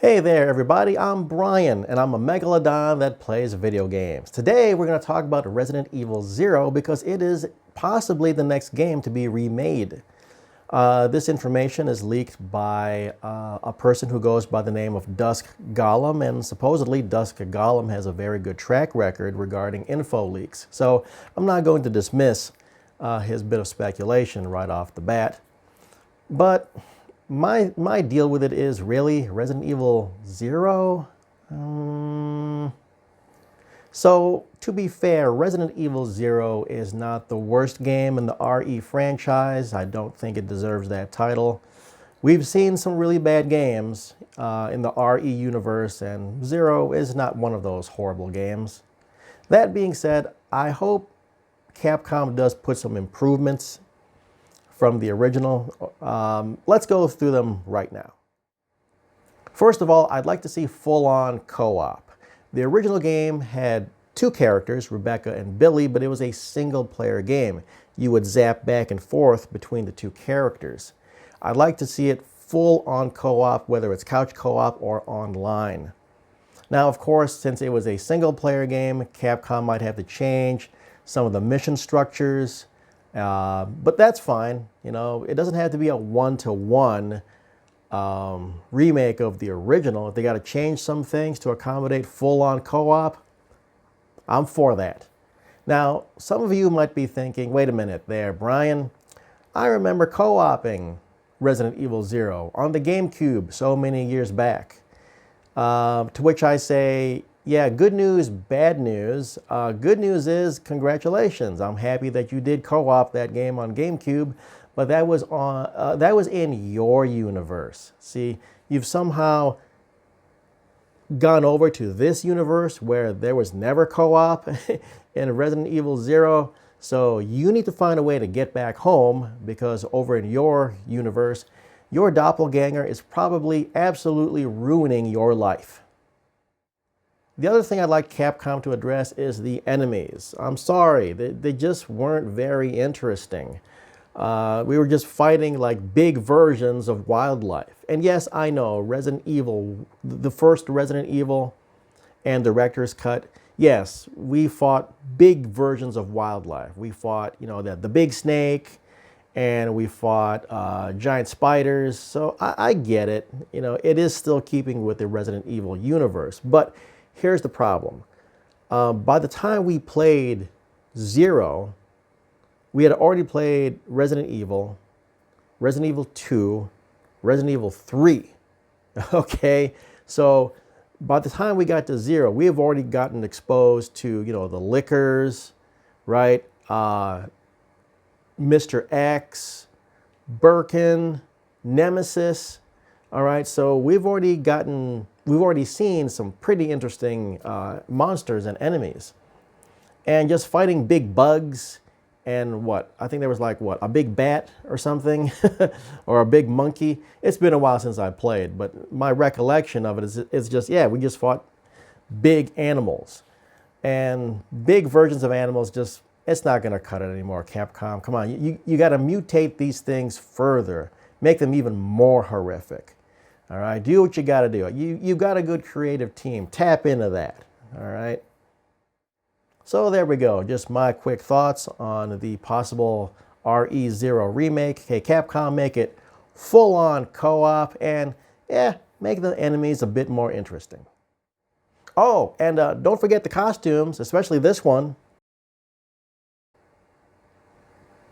Hey there everybody, I'm Brian and I'm a megalodon that plays video games. Today we're going to talk about Resident Evil 0 because it is possibly the next game to be remade. This information is leaked by a person who goes by the name of Dusk Golem, and supposedly Dusk Golem has a very good track record regarding info leaks. So I'm not going to dismiss his bit of speculation right off the bat, but my deal with it is really Resident Evil 0. So to be fair, Resident Evil 0 is not the worst game in the RE franchise. I don't think it deserves that title. We've seen some really bad games in the RE universe, and 0 is not one of those horrible games. That being said, I hope Capcom does put some improvements from the original. Let's go through them right now. First of all, I'd like to see full-on co-op. The original game had two characters, Rebecca and Billy, but it was a single-player game. You would zap back and forth between the two characters. I'd like to see it full-on co-op, whether it's couch co-op or online. Now, of course, since it was a single-player game, Capcom might have to change some of the mission structures. But that's fine. You know, it doesn't have to be a one-to-one remake of the original. If they got to change some things to accommodate full-on co-op, I'm for that. Now, some of you might be thinking, wait a minute there, Brian, I remember co-oping Resident Evil 0 on the GameCube so many years back. To which I say, yeah, good news, bad news. Good news is, congratulations. I'm happy that you did co-op that game on GameCube, but that was in your universe. See, you've somehow gone over to this universe where there was never co-op in Resident Evil 0. So you need to find a way to get back home, because over in your universe, your doppelganger is probably absolutely ruining your life. The other thing I'd like Capcom to address is the enemies. I'm sorry, they just weren't very interesting. We were just fighting like big versions of wildlife. And yes, I know, Resident Evil, the first Resident Evil and director's cut, yes, we fought big versions of wildlife. We fought, you know, the big snake, and we fought giant spiders. So I get it. You know, it is still keeping with the Resident Evil universe. But here's the problem. By the time we played 0, we had already played Resident Evil 2, Resident Evil 3. Okay, so by the time we got to 0, we have already gotten exposed to, you know, the Lickers, right? Mr. X, Birkin, Nemesis. All right, so we've already seen some pretty interesting monsters and enemies. And just fighting big bugs and what? I think there was like, what, a big bat or something? Or a big monkey? It's been a while since I played, but my recollection of it is just, yeah, we just fought big animals. And big versions of animals just, it's not going to cut it anymore, Capcom. Come on, you got to mutate these things further. Make them even more horrific. All right, do what you got to do. You got a good creative team. Tap into that. All right. So there we go. Just my quick thoughts on the possible RE0 remake. Okay, Capcom, make it full-on co-op, and yeah, make the enemies a bit more interesting. Oh, and don't forget the costumes, especially this one.